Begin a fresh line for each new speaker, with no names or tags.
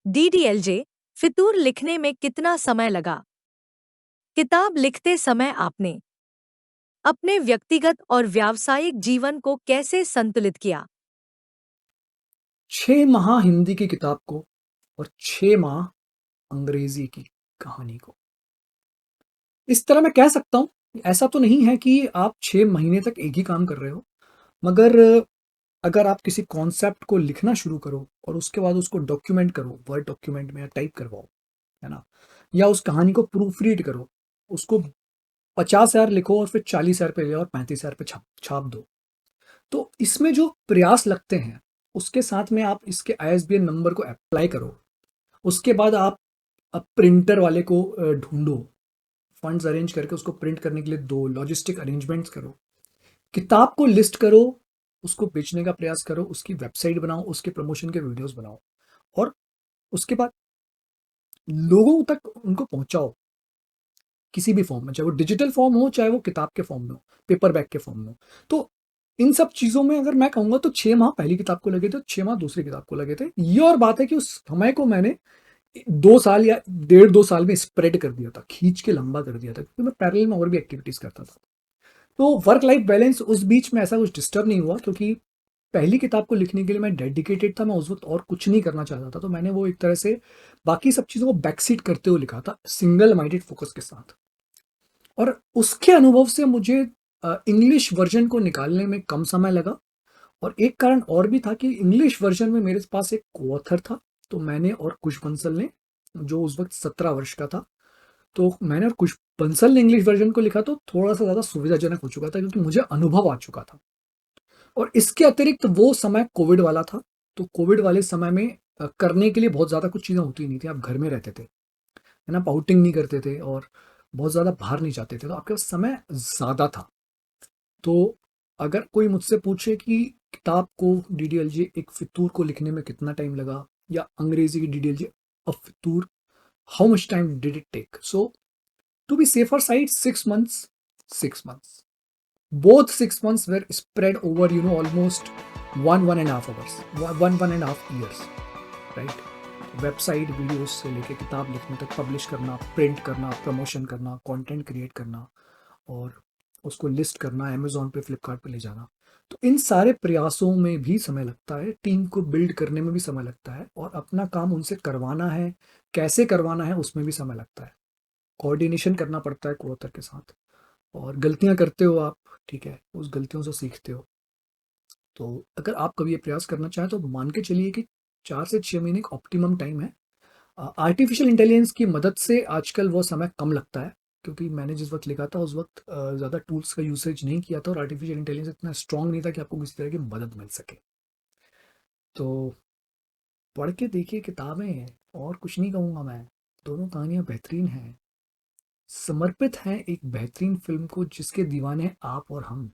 DDLJ फितूर लिखने में कितना समय लगा? किताब लिखते समय आपने अपने व्यक्तिगत और व्यावसायिक जीवन को कैसे संतुलित किया?
6 माह हिंदी की किताब को और 6 माह अंग्रेजी की कहानी को। इस तरह मैं कह सकता हूँ, ऐसा तो नहीं है कि आप 6 महीने तक एक ही काम कर रहे हो, मगर अगर आप किसी कॉन्सेप्ट को लिखना शुरू करो और उसके बाद उसको डॉक्यूमेंट करो, वर्ड डॉक्यूमेंट में या टाइप करवाओ, है ना? या उस कहानी को प्रूफ रीड करो, उसको 50,000 लिखो और फिर 40,000 पे ले और 35,000 पे छाप छाप दो। तो इसमें जो प्रयास लगते हैं, उसके साथ में आप इसके आईएसबीएन नंबर को अप्लाई करो। उसके बाद आप अब प्रिंटर वाले को ढूंढो, फंड्स अरेंज करके उसको प्रिंट करने के लिए दो, लॉजिस्टिक अरेंजमेंट्स करो, किताब को लिस्ट करो, उसको बेचने का प्रयास करो, उसकी वेबसाइट बनाओ, उसके प्रमोशन के वीडियोस बनाओ और उसके बाद लोगों तक उनको पहुंचाओ किसी भी फॉर्म में, चाहे वो डिजिटल फॉर्म हो, चाहे वो किताब के फॉर्म में हो, पेपर बैक के फॉर्म में हो। तो इन सब चीज़ों में अगर मैं कहूँगा तो 6 माह पहली किताब को लगे थे, 6 माह दूसरी किताब को लगे थे। ये और बात है कि उस समय को मैंने 2 साल या 1.5 2 साल में स्प्रेड कर दिया था, खींच के लंबा कर दिया था, क्योंकि मैं पैरेलल में और भी एक्टिविटीज़ करता था। तो वर्क लाइफ बैलेंस उस बीच में ऐसा कुछ डिस्टर्ब नहीं हुआ, क्योंकि पहली किताब को लिखने के लिए मैं डेडिकेटेड था, मैं उस वक्त और कुछ नहीं करना चाहता था। तो मैंने वो एक तरह से बाकी सब चीज़ों को बैकसीट करते हुए लिखा था, सिंगल माइंडेड फोकस के साथ। और उसके अनुभव से मुझे इंग्लिश वर्जन को निकालने में कम समय लगा। और एक कारण और भी था कि इंग्लिश वर्जन में मेरे पास एक को-ऑथर था, तो मैंने और कुश बंसल ने, जो उस वक्त 17 वर्ष का था, तो मैंने और कुश बंसल ने इंग्लिश वर्जन को लिखा, तो थोड़ा सा ज़्यादा सुविधाजनक हो चुका था, क्योंकि मुझे अनुभव आ चुका था। और इसके अतिरिक्त वो समय कोविड वाला था, तो कोविड वाले समय में करने के लिए बहुत ज़्यादा कुछ चीज़ें होती नहीं थी, आप घर में रहते थे, है ना? आउटिंग नहीं करते थे और बहुत ज़्यादा बाहर नहीं जाते थे, तो आपके पास समय ज़्यादा था। तो अगर कोई मुझसे पूछे कि किताब को डीडीएलजे एक फितूर को लिखने में कितना टाइम लगा, या अंग्रेजी की डीडीएलजे अ Fitoor, how much time did it take? So to be safer side, 6 months, 6 months. Both 6 months were spread over, almost 1.5 hours, 1.5 years, right? Website videos से लेके किताब लिखने तक, पब्लिश करना, प्रिंट करना, प्रमोशन करना, कंटेंट क्रिएट करना और उसको लिस्ट करना, अमेज़न पे, फ्लिपकार्ट पे ले जाना। तो इन सारे प्रयासों में भी समय लगता है, टीम को बिल्ड करने में भी समय लगता है और अपना काम उनसे करवाना है, कैसे करवाना है, उसमें भी समय लगता है। कोऑर्डिनेशन करना पड़ता है को-ऑथर के साथ, और गलतियाँ करते हो आप, ठीक है, उस गलतियों से सीखते हो। तो अगर आप कभी ये प्रयास करना चाहें तो मान के चलिए कि 4 से 6 महीने एक ऑप्टिमम टाइम है। आर्टिफिशियल इंटेलिजेंस की मदद से आजकल वो समय कम लगता है, क्योंकि मैंने जिस वक्त लिखा था उस वक्त ज़्यादा टूल्स का यूसेज नहीं किया था और आर्टिफिशियल इंटेलिजेंस इतना स्ट्रांग नहीं था कि आपको किसी तरह की मदद मिल सके। तो पढ़ के देखिए किताबें, और कुछ नहीं कहूँगा मैं। दोनों कहानियाँ बेहतरीन हैं, समर्पित हैं एक बेहतरीन फिल्म को जिसके दीवाने हैं आप और हम।